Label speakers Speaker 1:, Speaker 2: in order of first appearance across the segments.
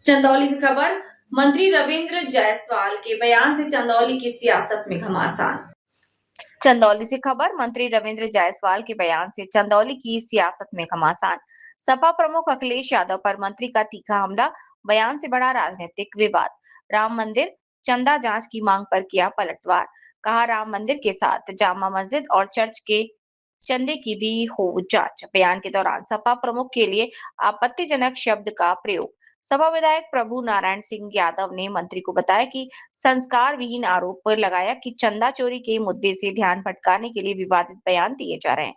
Speaker 1: चंदौली से खबर। मंत्री रविंद्र जायसवाल के बयान से चंदौली की सियासत में घमासान। चंदौली से खबर। मंत्री रविंद्र जायसवाल के बयान से चंदौली की सियासत में घमासान। सपा प्रमुख अखिलेश यादव पर मंत्री का तीखा हमला, बयान से बड़ा राजनीतिक विवाद। राम मंदिर चंदा जांच की मांग पर किया पलटवार, कहा राम मंदिर के साथ जामा मस्जिद और चर्च के चंदे की भी हो जांच। बयान के दौरान सपा प्रमुख के लिए आपत्तिजनक शब्द का प्रयोग। सपा विधायक प्रभु नारायण सिंह यादव ने मंत्री को बताया कि संस्कार विहीन आरोप लगाया कि चंदा चोरी के मुद्दे से ध्यान भटकाने के लिए विवादित बयान दिए जा रहे हैं।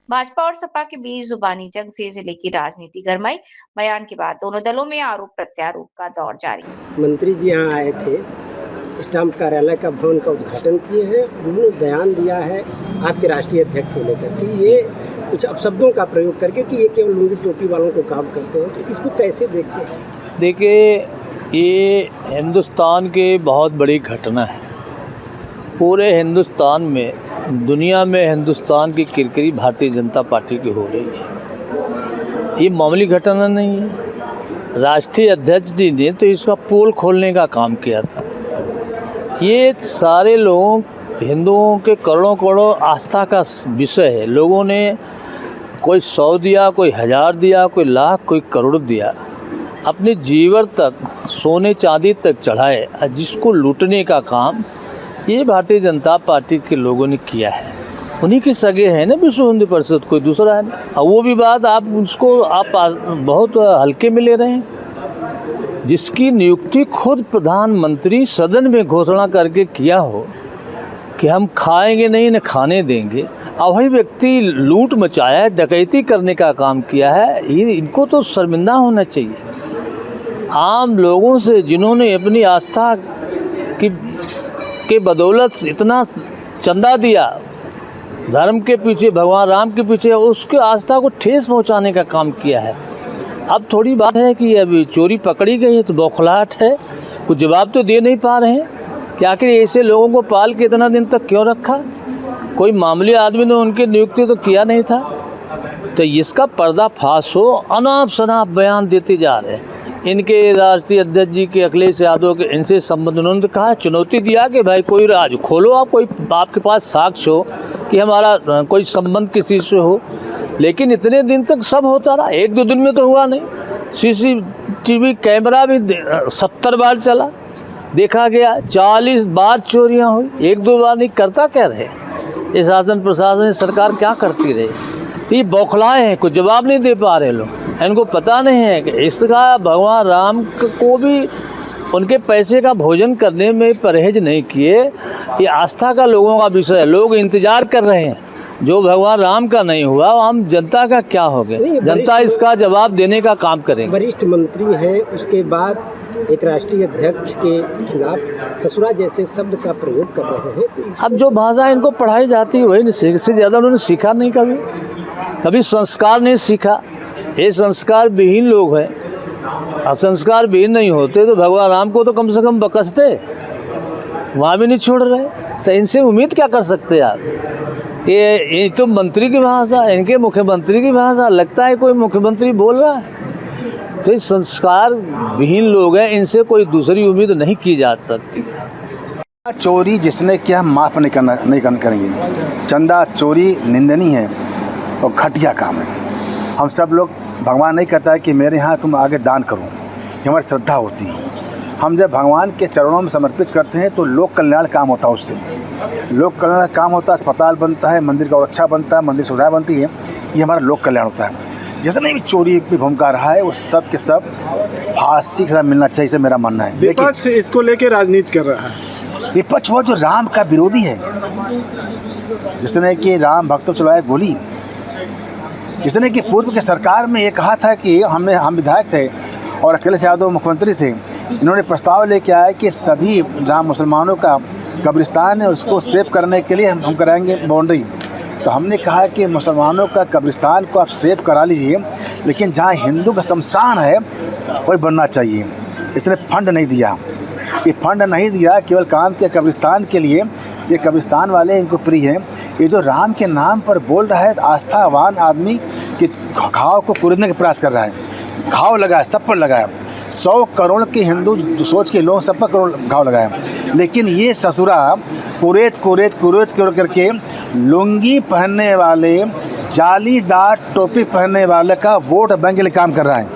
Speaker 1: भाजपा और सपा के बीच जुबानी जंग से जिले की राजनीति गरमाई। बयान के बाद दोनों दलों में आरोप प्रत्यारोप का दौर जारी।
Speaker 2: मंत्री जी यहाँ आए थे, स्टाम्प कार्यालय का भवन का उद्घाटन किए हैं। उन्होंने बयान दिया है आपके राष्ट्रीय अध्यक्ष को लेकर कि ये कुछ अपशब्दों का प्रयोग करके कि ये केवल लुंगी टोपी वालों को काम करते हैं, तो इसको कैसे देखते हैं?
Speaker 3: देखिए, ये हिंदुस्तान की बहुत बड़ी घटना है। पूरे हिंदुस्तान में, दुनिया में हिंदुस्तान की किरकिरी भारतीय जनता पार्टी की हो रही है। ये मामूली घटना नहीं है। राष्ट्रीय अध्यक्ष जी ने तो इसका पोल खोलने का काम किया था। ये सारे लोगों, हिंदुओं के करोड़ों करोड़ों आस्था का विषय है। लोगों ने कोई 100 दिया, कोई 1000 दिया, कोई लाख, कोई करोड़ दिया, अपने जीवन तक सोने चांदी तक चढ़ाए, जिसको लूटने का काम ये भारतीय जनता पार्टी के लोगों ने किया है। उन्हीं के सगे हैं ना विश्व हिंदू परिषद, कोई दूसरा है नहीं। और वो भी बात आप उसको बहुत हल्के में ले रहे हैं, जिसकी नियुक्ति खुद प्रधानमंत्री सदन में घोषणा करके किया हो कि हम खाएंगे नहीं न खाने देंगे, और वही व्यक्ति लूट मचाया है, डकैती करने का काम किया है। इनको तो शर्मिंदा होना चाहिए। आम लोगों से जिन्होंने अपनी आस्था के बदौलत इतना चंदा दिया, धर्म के पीछे, भगवान राम के पीछे, उसके आस्था को ठेस पहुंचाने का काम किया है। अब थोड़ी बात है कि अभी चोरी पकड़ी गई है तो बौखलाहट है, कुछ जवाब तो दे नहीं पा रहे हैं कि आखिर ऐसे लोगों को पाल के इतना दिन तक क्यों रखा। कोई मामूली आदमी ने उनकी नियुक्ति तो किया नहीं था। तो इसका पर्दाफाश हो, अनाप शनाप बयान देते जा रहे हैं। इनके राष्ट्रीय अध्यक्ष जी के अखिलेश यादव के इनसे संबंध, उन्होंने कहा, चुनौती दिया कि भाई कोई राज खोलो, आप कोई आपके पास साक्ष्य हो कि हमारा कोई संबंध किसी से हो। लेकिन इतने दिन तक सब होता रहा, 1-2 दिन में तो हुआ नहीं। CCTV कैमरा भी 70 बार चला, देखा गया 40 बार चोरियां हुई, 1-2 बार नहीं। करता क्या रहे ये शासन प्रशासन, सरकार क्या करती रही? तो ये बौखलाए हैं, कुछ जवाब नहीं दे पा रहे लोग। इनको पता नहीं है कि इसका भगवान राम को भी उनके पैसे का भोजन करने में परहेज नहीं किए। ये आस्था का लोगों का विषय है, लोग इंतजार कर रहे हैं। जो भगवान राम का नहीं हुआ, हम जनता का क्या हो गया? जनता इसका जवाब देने का काम करेंगे।
Speaker 2: वरिष्ठ मंत्री है, उसके बाद एक राष्ट्रीय अध्यक्ष के खिलाफ ससुरा जैसे शब्द का प्रयोग कर रहे हैं।
Speaker 3: अब जो भाषा इनको पढ़ाई जाती है वही से ज़्यादा उन्होंने सीखा नहीं, कभी संस्कार नहीं सीखा। ये संस्कार विहीन लोग हैं। संस्कार विहीन नहीं होते तो भगवान राम को तो कम से कम बकसते, वहाँ भी नहीं छोड़ रहे। तो इनसे उम्मीद क्या कर सकते आप? ये तो मंत्री की भाषा, इनके मुख्यमंत्री की भाषा, लगता है कोई मुख्यमंत्री बोल रहा है। तो ये संस्कार विहीन लोग हैं, इनसे कोई दूसरी उम्मीद नहीं की जा सकती।
Speaker 4: चोरी जिसने किया माफ़ नहीं करेंगे। चंदा चोरी निंदनीय है और घटिया काम है। हम सब लोग, भगवान नहीं कहता है कि मेरे यहाँ तुम आगे दान करो, ये हमारी श्रद्धा होती है। हम जब भगवान के चरणों में समर्पित करते हैं तो लोक कल्याण काम होता है। उससे लोक कल्याण काम होता है, अस्पताल बनता है, मंदिर का अच्छा बनता है, मंदिर सुविधाएँ बनती है, ये हमारा लोक कल्याण होता है। जिसने भी चोरी की भूमिका रहा है वो सब के सब फांसी के साथ मिलना चाहिए, से मेरा मानना है।
Speaker 5: विपक्ष इसको लेके राजनीति कर रहा है।
Speaker 4: विपक्ष वो जो राम का विरोधी है, जिसने कि राम भक्तों चलाया गोली, जिसने कि पूर्व के सरकार में ये कहा था कि हम विधायक थे और अखिलेश यादव मुख्यमंत्री थे, इन्होंने प्रस्ताव लेके आया कि सभी जहाँ मुसलमानों का कब्रिस्तान है उसको सेव करने के लिए हम कराएंगे बाउंड्री। तो हमने कहा कि मुसलमानों का कब्रिस्तान को आप सेव करा लीजिए, लेकिन जहाँ हिंदू का शमशान है वही बनना चाहिए। इसने फंड नहीं दिया, ये फंड नहीं दिया केवल काम के कब्रिस्तान के लिए। ये कब्रिस्तान वाले इनको प्रिय हैं। ये जो राम के नाम पर बोल रहा है, आस्थावान आदमी कि घाव को कुरेदने का प्रयास कर रहा है। घाव लगा है, सब पर लगा है। 100 करोड़ के हिंदू सोच के लोग सब पर करोड़ घाव लगाए, लेकिन ये ससुरा कुरेद करके लुंगी पहनने वाले, जालीदार टोपी पहनने वाले का वोट बैंक के लिए काम कर रहा है।